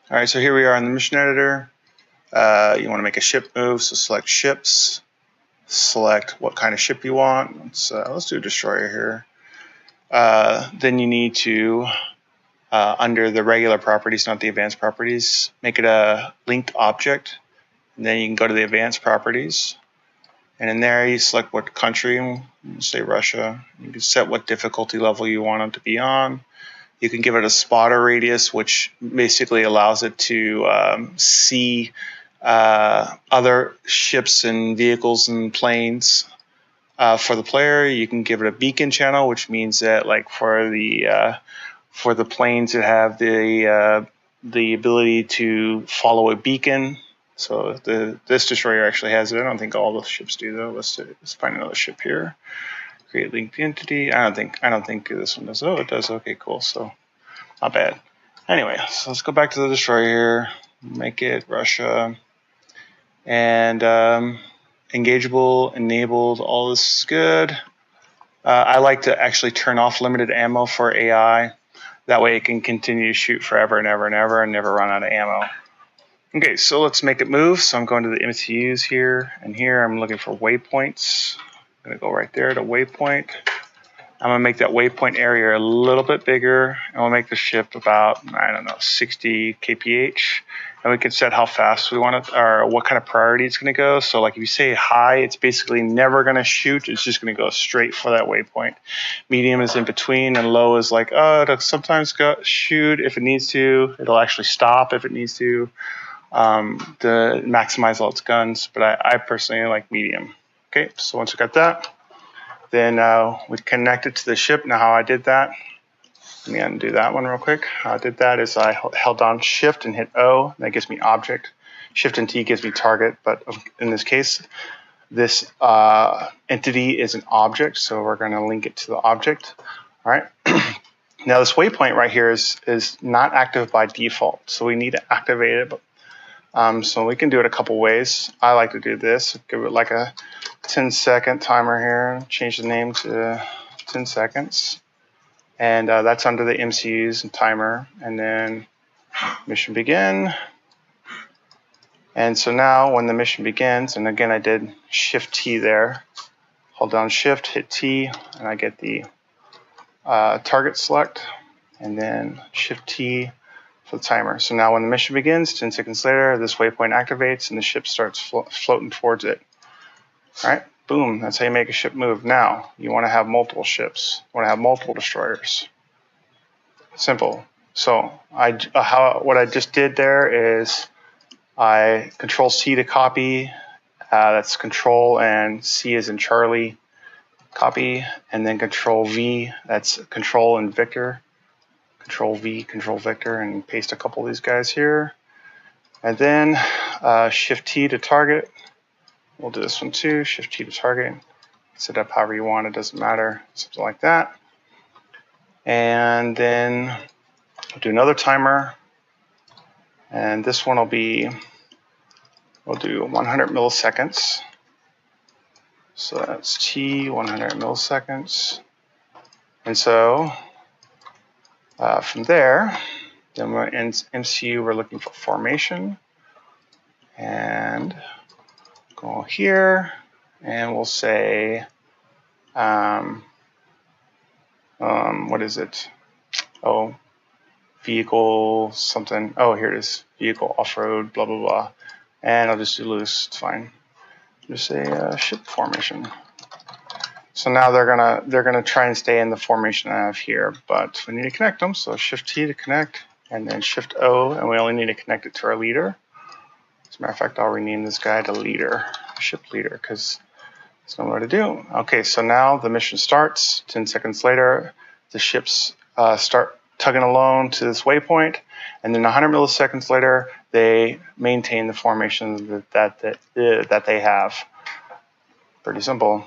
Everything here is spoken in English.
All right, so here we are in the mission editor. You want to make a ship move, so select ships, select what kind of ship you want. Let's do a destroyer here. Then you need to, under the regular properties, not the advanced properties, make it a linked object. And then you can go to the advanced properties. And in there, you select what country, say Russia. You can set what difficulty level you want it to be on. You can give it a spotter radius, which basically allows it to see other ships and vehicles and planes for the player. You can give it a beacon channel, which means that, like, for the planes that have the ability to follow a beacon. So this destroyer actually has it. I don't think all the ships do though. Let's find another ship here. Create linked entity. I don't think this one does. Oh, it does. Okay, cool. So not bad. Anyway, so let's go back to the destroyer here. Make it Russia. And engageable, enabled, all this is good. I like to actually turn off limited ammo for AI. That way it can continue to shoot forever and ever and ever and never run out of ammo. Okay, so let's make it move. So I'm going to the MCUs here, and here I'm looking for waypoints. I'm gonna go right there to waypoint. I'm gonna make that waypoint area a little bit bigger, and we'll make the ship about, I don't know, 60 kph. And we can set how fast we want it, or what kind of priority it's gonna go. So like if you say high, it's basically never gonna shoot. It's just gonna go straight for that waypoint. Medium is in between, and low is like, oh, it'll sometimes shoot if it needs to. It'll actually stop if it needs to maximize all its guns. But I personally like medium. Okay, so once we got that, then we connect it to the ship. Now how I did that, let me undo that one real quick. How I did that is I held down shift and hit O, and that gives me object. Shift and T gives me target, but in this case, this entity is an object, so we're gonna link it to the object. All right, now this waypoint right here is not active by default, so we need to activate it. So we can do it a couple ways. I like to do this, give it like a 10-second timer here, change the name to 10 seconds. And that's under the MCUs and timer, and then mission begin. And so now when the mission begins, and again I did shift T there, hold down shift, hit T, and I get the target select, and then shift T for the timer. So now when the mission begins, 10 seconds later, this waypoint activates and the ship starts floating towards it. All right, boom, that's how you make a ship move. Now, you wanna have multiple ships. You wanna have multiple destroyers. Simple. So what I just did there is I Control C to copy. That's Control and C as in Charlie, copy, and then Control V, that's Control and Victor. Control V, Control Victor, and paste a couple of these guys here. And then Shift T to target. We'll do this one too, Shift T to target. Set up however you want, it doesn't matter, something like that. And then we'll do another timer. And this one will be, we'll do 100 milliseconds. So that's T, 100 milliseconds. And so from there, then we're in MCU, we're looking for formation. And go here, and we'll say, what is it? Oh, vehicle something. Oh, here it is. Vehicle off-road, blah, blah, blah. And I'll just do loose, it's fine. Just say ship formation. So now they're gonna try and stay in the formation I have here, but we need to connect them. So Shift T to connect, and then Shift O, and we only need to connect it to our leader. As a matter of fact, I'll rename this guy to leader, ship leader, because there's nowhere to do. Okay, so now the mission starts. 10 seconds later, the ships start tugging along to this waypoint, and then 100 milliseconds later, they maintain the formation that they have. Pretty simple.